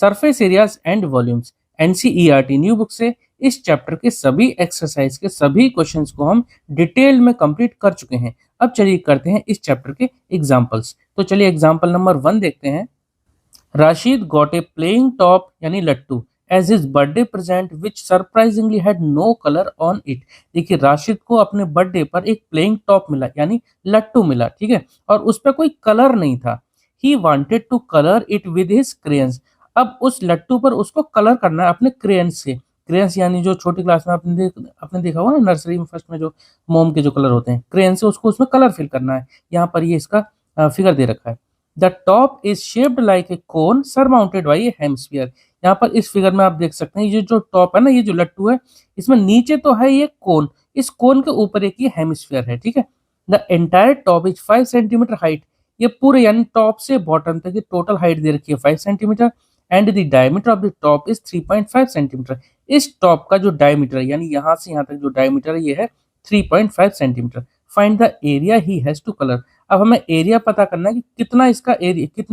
Surface areas and volumes. NCERT new book से इस chapter के सभी एक्सरसाइज के सभी क्वेश्चंस को हम डिटेल में कंप्लीट कर चुके हैं। अब चलिए करते हैं इस चैप्टर के एग्जांपल्स। तो चलिए एग्जांपल नंबर 1 देखते हैं। Rashid got a playing top यानी लट्टू as his birthday present which surprisingly had no color on it। देखिए राशिद को अपने बर्थडे पर एक प्लेइंग टॉप मिला यानी लट्टू मिला, ठीक है, और उस पर कोई कलर नहीं था। He wanted to color it with his crayons। अब उस लट्टू पर उसको कलर करना है अपने क्रेयंस से। क्रेयंस यानी जो छोटी क्लास में आपने देखा होगा ना, नर्सरी में फर्स्ट में जो मोम के जो कलर होते हैं, क्रेयन से उसको उसमें कलर फिल करना है। यहाँ पर ये इसका फिगर दे रखा है। The top is shaped like a cone surmounted by a hemisphere। यहाँ पर इस फिगर में आप देख सकते हैं ये जो टॉप है ना, ये जो लट्टू है, इसमें नीचे तो है ये कोन, इस कोन के ऊपर एक ये हेमिस्फीयर है, ठीक है। The entire top is 5 centimetre height. ये पूरे यानी टॉप से बॉटम तक की टोटल हाइट दे रखी है 5 centimetre. And the diameter of the top is 3.5 centimetre. इस टॉप का जो डायमीटर है यानी यहाँ से यहाँ तक जो डायमीटर है ये है 3.5 centimetre. Find the area he has to colour. अब हमें एरिया पता करना है कि कितना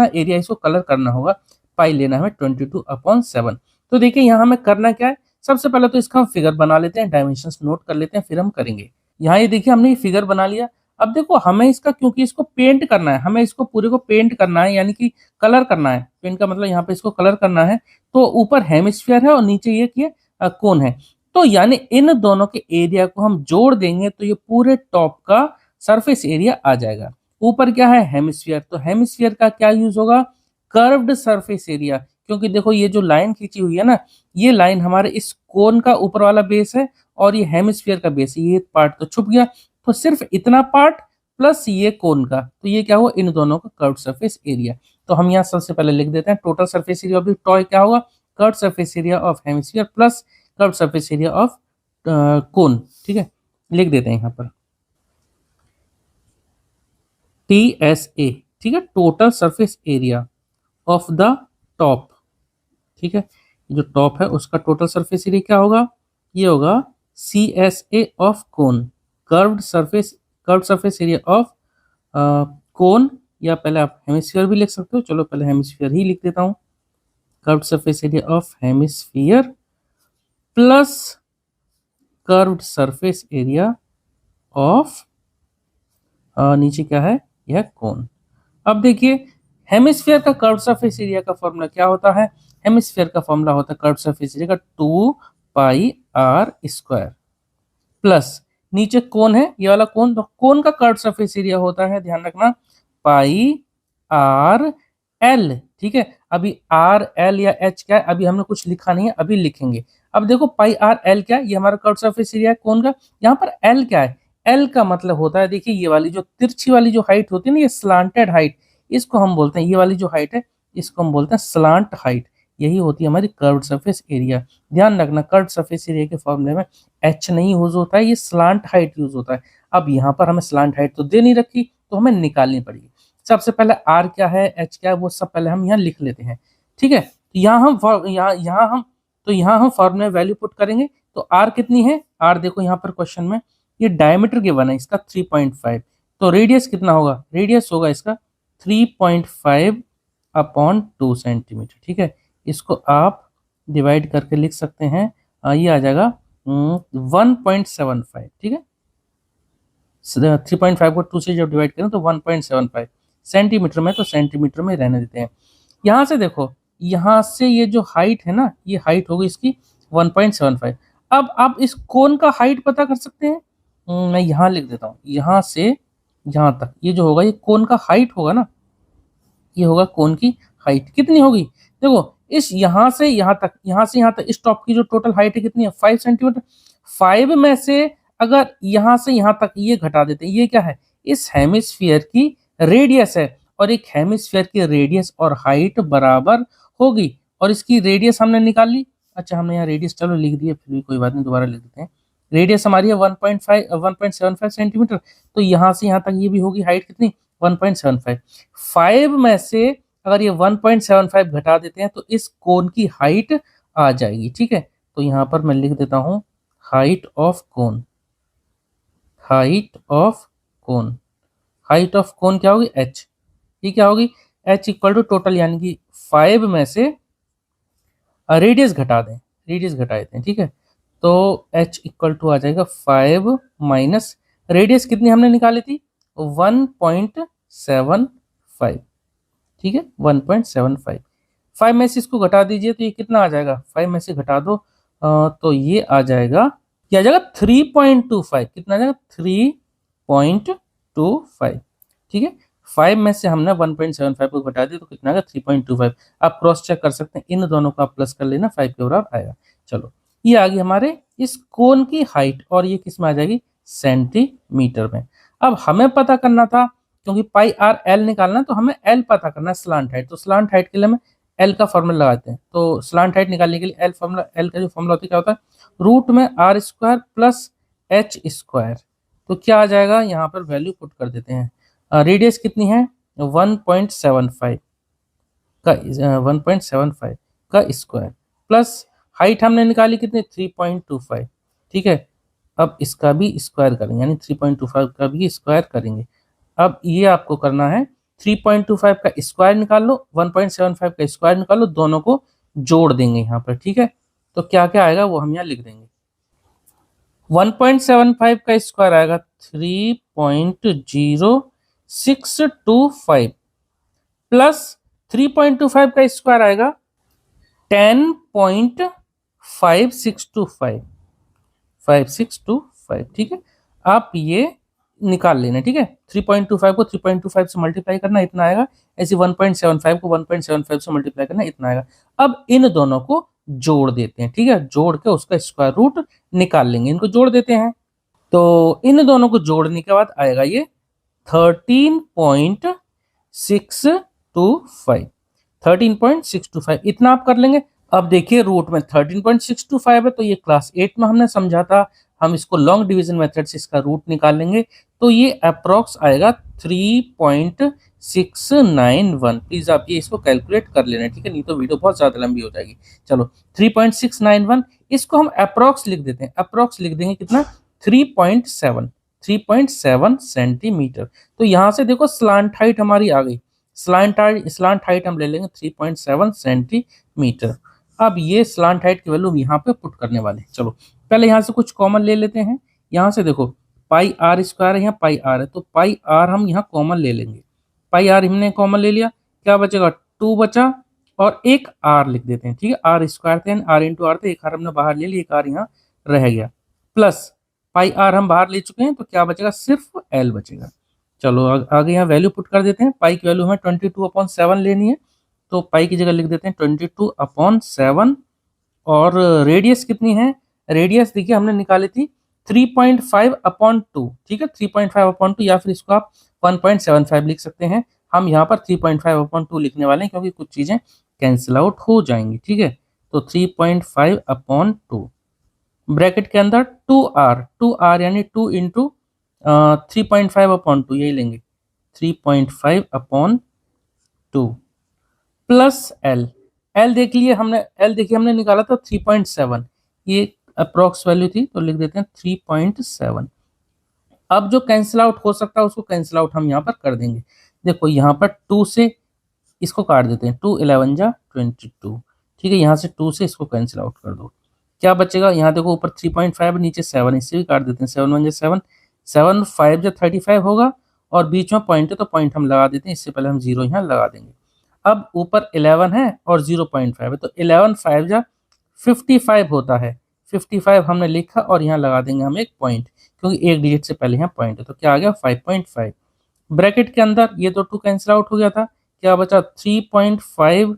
एरिया इसको कलर करना होगा। पाई लेना है 22/7। तो देखिए यहाँ हमें करना क्या है, सबसे पहले तो इसका हम फिगर बना लेते हैं, डायमेंशंस नोट कर लेते हैं, फिर हम करेंगे। यहाँ ये देखिए हमने ये फिगर बना लिया। अब देखो हमें इसका, क्योंकि इसको पेंट करना है, हमें इसको पूरे को पेंट करना है यानी कि कलर करना है। पेंट का मतलब यहाँ पे इसको कलर करना है। तो ऊपर हेमिस्फीयर है और नीचे ये कोन है। तो यानी इन दोनों के एरिया को हम जोड़ देंगे तो ये पूरे टॉप का सरफेस एरिया आ जाएगा। ऊपर क्या है हेमिस्फीयर, तो हेमिस्फीयर का क्या यूज होगा, कर्व्ड सरफेस एरिया। क्योंकि देखो ये जो लाइन खींची हुई है ना, ये लाइन हमारे इस कोन का ऊपर वाला बेस है और ये हेमिस्फीयर का बेस है। ये पार्ट तो छुप गया, तो सिर्फ इतना पार्ट प्लस ये कोन का, तो ये क्या हुआ, इन दोनों का कर्व्ड सरफेस एरिया। तो हम यहाँ सबसे पहले लिख देते हैं total surface area of the toy क्या होगा, curved surface area of hemisphere plus curved surface area of cone, ठीक है। लिख देते हैं यहाँ पर TSA, ठीक है, total surface area of the top, ठीक है। जो टॉप है उसका टोटल सरफेस एरिया क्या होगा, ये होगा CSA of cone, curved surface area of cone, या पहले आप हेमिस्फीयर भी लिख सकते हो, चलो पहले हेमिस्फीयर ही लिख देता हूँ। Curved surface area of hemisphere plus curved surface area of नीचे क्या है, यह कोन। अब देखिए हेमिस्फीयर का कर्व्ड सरफेस एरिया का फॉर्मूला क्या होता है, हेमिस्फीयर का फॉर्मूला होता है कर्व्ड सरफेस एरिया का 2πr² प्लस नीचे कोन है, ये वाला कोन, तो कोन का कर्व्ड सरफेस एरिया होता है, ध्यान रखना, πr/l, ठीक है। अभी r/l या h क्या है, अभी हमने कुछ लिखा नहीं है, अभी लिखेंगे। अब देखो πr/l क्या है, ये हमारा कर्व्ड सरफेस एरिया है कोन का। यहाँ पर l क्या है, L का मतलब होता है, देखिए ये वाली जो तिरछी वाली जो हाइट होती है ना, ये स्लांटेड हाइट, इसको हम बोलते हैं, ये वाली जो हाइट है इसको हम बोलते हैं स्लांट हाइट। यही होती है हमारी कर्व्ड सरफेस एरिया। ध्यान रखना कर्व्ड सरफेस एरिया के फॉर्मूले में H नहीं यूज होता है, ये स्लांट हाइट यूज होता है। अब यहाँ पर हमें स्लांट हाइट तो दे नहीं रखी, तो हमें निकालनी पड़ेगी। सबसे पहले R क्या है, H क्या है, वो सब पहले हम यहाँ लिख लेते हैं, ठीक है। यहाँ हम फॉर्मूले वैल्यू पुट करेंगे। तो R कितनी है, R देखो यहाँ पर क्वेश्चन में ये डायमीटर गिवन है इसका 3.5, तो रेडियस कितना होगा, रेडियस होगा इसका 3.5/2 सेंटीमीटर, ठीक है। इसको आप डिवाइड करके लिख सकते हैं, ये आ जाएगा 1.75, ठीक है। 3.5 को 2 से जब डिवाइड करें तो 1.75 सेंटीमीटर में, तो सेंटीमीटर में रहने देते हैं। यहाँ से देखो, यहाँ से ये जो हाइट है ना, ये हाइट होगी इसकी 1.75। अब आप इस कोन का हाइट पता कर सकते हैं, मैं यहाँ लिख देता हूँ, यहाँ से यहाँ तक ये जो होगा ये कोन का हाइट होगा ना, ये होगा कोन की हाइट। कितनी होगी, देखो इस यहाँ से यहाँ तक इस टॉप की जो टोटल हाइट है कितनी है, 5 सेंटीमीटर। 5 में से अगर यहाँ से यहाँ तक ये घटा देते हैं, ये क्या है, इस हेमिस्फीयर की रेडियस है, और एक हेमिस्फीयर की रेडियस और हाइट बराबर होगी, और इसकी रेडियस हमने निकाल ली। अच्छा हमने यहाँ रेडियस चलो लिख दिया, फिर भी कोई बात नहीं, दोबारा लिख देते हैं। रेडियस हमारी है 1.75 सेंटीमीटर, तो यहाँ से यहाँ तक ये भी होगी हाइट कितनी, 1.75। 5 में से अगर ये 1.75 घटा देते हैं तो इस कोन की हाइट आ जाएगी, ठीक है। तो यहाँ पर मैं लिख देता हूँ height of cone, height of cone क्या होगी, h, ये क्या होगी, h इक्वल टू टोटल यानी कि 5 में से रेडियस घटा दें, रेडियस घटा देते हैं, ठीक है। तो h इक्वल टू आ जाएगा 5 माइनस रेडियस कितनी हमने निकाली थी 1.75, ठीक है 1.75। 5 में से इसको घटा दीजिए तो ये कितना आ जाएगा, 5 में से घटा दो तो ये आ जाएगा, क्या आ जाएगा 3.25, कितना आ जाएगा 3.25, ठीक है। 5 में से हमने 1.75 को घटा दिया तो कितना आएगा 3.25। आप क्रॉस चेक कर सकते हैं, इन दोनों को आप प्लस कर लेना, 5 के बराबर आएगा। चलो ये आ गई हमारे इस कोन की हाइट, और ये किस में आ जाएगी सेंटीमीटर में। अब हमें पता करना था, क्योंकि पाई आर एल निकालना तो हमें एल पता करना है, स्लांट हाइट। तो स्लांट हाइट के लिए हमें एल का फॉर्मूला लगाते हैं। तो स्लांट हाइट निकालने के लिए एल फॉर्मूला, एल का जो फॉर्मूला होता है क्या होता है, रूट में r square plus h square. तो क्या आ जाएगा, यहाँ पर वैल्यू पुट कर देते हैं। रेडियस कितनी है 1.75 का 1.75 का स्क्वायर, प्लस हाइट हमने निकाली कितनी 3.25, ठीक है। अब इसका भी स्क्वायर करेंगे, यानी 3.25 का भी स्क्वायर करेंगे। अब ये आपको करना है 3.25 का स्क्वायर निकाल लो, 1.75 का स्क्वायर निकाल लो, दोनों को जोड़ देंगे यहाँ पर, ठीक है। तो क्या क्या आएगा वो हम यहाँ लिख देंगे। 1.75 का स्क्वायर आएगा 3.0625 प्लस 3.25 का स्क्वायर आएगा 10.5625, 5625, ठीक है। आप ये निकाल लेना, ठीक है। 3.25 को 3.25 से मल्टीप्लाई करना, इतना आएगा। ऐसे 1.75 को 1.75 से मल्टीप्लाई करना, इतना आएगा। अब इन दोनों को जोड़ देते हैं, ठीक है। जोड़ के उसका स्क्वायर रूट निकाल लेंगे, इनको जोड़ देते हैं। तो इन दोनों को जोड़ने के बाद आएगा ये 13.625, 13.625 इतना आप कर लेंगे। अब देखिए रूट में 13.625 है, तो ये क्लास 8 में हमने समझा था। हम इसको लॉन्ग डिवीजन मेथड से इसका रूट निकाल लेंगे, तो ये अप्रोक्स आएगा 3.691। प्लीज आप ये इसको कैलकुलेट कर लेना, ठीक है, नहीं तो वीडियो बहुत ज्यादा लंबी हो जाएगी। चलो 3.691 इसको हम अप्रोक्स लिख देते हैं। अप्रोक्स लिख देंगे कितना 3.7 सेंटीमीटर। तो यहां से देखो स्लांट हाइट हमारी आ गई, स्लांट हाइट हम ले लेंगे 3.7 सेंटीमीटर। अब ये स्लांट हाइट की वैल्यू यहाँ पे पुट करने वाले हैं। चलो पहले यहाँ से कुछ कॉमन ले लेते हैं। यहाँ से देखो पाई आर स्क्वायर है, यहाँ पाई आर है, तो पाई आर हम यहाँ कॉमन ले लेंगे। पाई आर हमने कॉमन ले लिया, क्या बचेगा 2 बचा, और एक आर लिख देते हैं, ठीक है। आर स्क्वायर थे, आर इंटू आर थे, एक आर हमने बाहर ले लिया, एक आर यहाँ रह गया, प्लस पाई आर हम बाहर ले चुके हैं, तो क्या बचेगा सिर्फ एल बचेगा। चलो आगे यहाँ वैल्यू पुट कर देते हैं। पाई की वैल्यू हमें 22/7 लेनी है, तो पाई की जगह लिख देते हैं 22/7। और रेडियस कितनी है, रेडियस देखिए हमने निकाली थी 3.5/2, ठीक है। 3.5/2 या फिर इसको आप 1.75 लिख सकते हैं। हम यहाँ पर 3.5/2 लिखने वाले हैं, क्योंकि कुछ चीजें कैंसिल आउट हो जाएंगी, ठीक है। तो 3.5/2 ब्रैकेट के अंदर 2r यानी 2 इंटू 3.5/2 यही लेंगे, 3.5/2 प्लस एल। एल देख लिए हमने, एल देखिए हमने निकाला था 3.7, ये अप्रोक्स वैल्यू थी, तो लिख देते हैं 3.7। अब जो कैंसिल आउट हो सकता है उसको कैंसिल आउट हम यहाँ पर कर देंगे। देखो यहाँ पर 2 से इसको काट देते हैं, 2 11 जा 22, ठीक है। यहाँ से 2 से इसको कैंसिल आउट कर दो, क्या बचेगा, यहाँ देखो ऊपर 3.5 नीचे 7, इससे भी काट देते हैं, 7 1 जा 7, 7 5 जा 35 होगा, और बीच में पॉइंट है तो पॉइंट हम लगा देते हैं, इससे पहले हम 0 यहाँ लगा देंगे। अब ऊपर 11 है और 0.5 है, तो 11 5 जा 55 होता है, 55 हमने लिखा और यहाँ लगा देंगे हम एक पॉइंट, क्योंकि एक डिजिट से पहले यहाँ पॉइंट है, तो क्या आ गया 5.5। ब्रैकेट के अंदर ये तो 2 कैंसिल आउट हो गया था, क्या बचा 3.5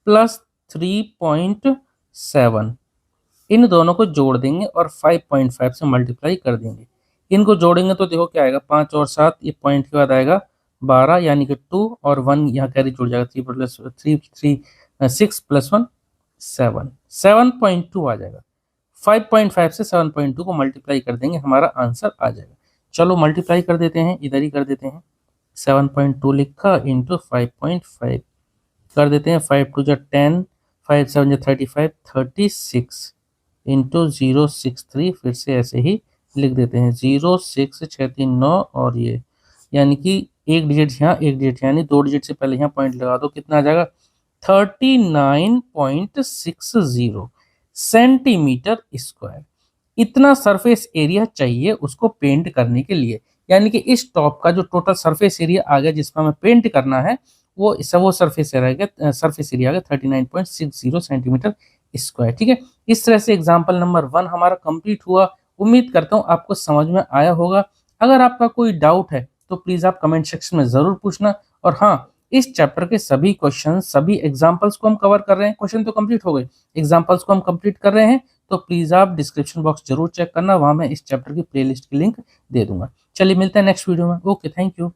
प्लस 3.7, इन दोनों को जोड़ देंगे और 5.5 से मल्टीप्लाई कर देंगे। इनको जोड़ेंगे तो देखो क्या आएगा, 5 और 7, ये पॉइंट के बाद आएगा 12, यानी कि 2 और 1 यहाँ कैरी जुड़ जाएगा, 3 प्लस 6 प्लस 1 7, 7.2 आ जाएगा। 5.5 से 7.2 को मल्टीप्लाई कर देंगे, हमारा आंसर आ जाएगा। चलो मल्टीप्लाई कर देते हैं, इधर ही कर देते हैं, 7.2 लिखा इंटू 5.5 कर देते हैं, 5 2 जा 10, 5 7 जा 35, 36 इंटू 063, फिर से ऐसे ही लिख देते हैं 0.669, और ये यानी कि एक डिजिट यहाँ एक डिजिट, यानी 2 डिजिट से पहले यहाँ पॉइंट लगा दो, कितना आ जाएगा 39.60 सेंटीमीटर स्क्वायर। इतना सरफेस एरिया चाहिए उसको पेंट करने के लिए, यानी कि इस टॉप का जो टोटल सरफेस एरिया आ गया जिसमें हमें पेंट करना है वो सरफेस एरिया आ गया 39.60 सेंटीमीटर स्क्वायर। ठीक है, इस तरह से एग्जाम्पल नंबर 1 हमारा कंप्लीट हुआ। उम्मीद करता हूँ आपको समझ में आया होगा। अगर आपका कोई डाउट है तो प्लीज आप कमेंट सेक्शन में जरूर पूछना। और हाँ, इस चैप्टर के सभी क्वेश्चन, सभी एग्जाम्पल्स को हम कवर कर रहे हैं। क्वेश्चन तो कंप्लीट हो गए, एग्जाम्पल्स को हम कंप्लीट कर रहे हैं। तो प्लीज आप डिस्क्रिप्शन बॉक्स जरूर चेक करना, वहां मैं इस चैप्टर की प्लेलिस्ट की लिंक दे दूंगा। चलिए मिलते हैं नेक्स्ट वीडियो में। Okay, thank you.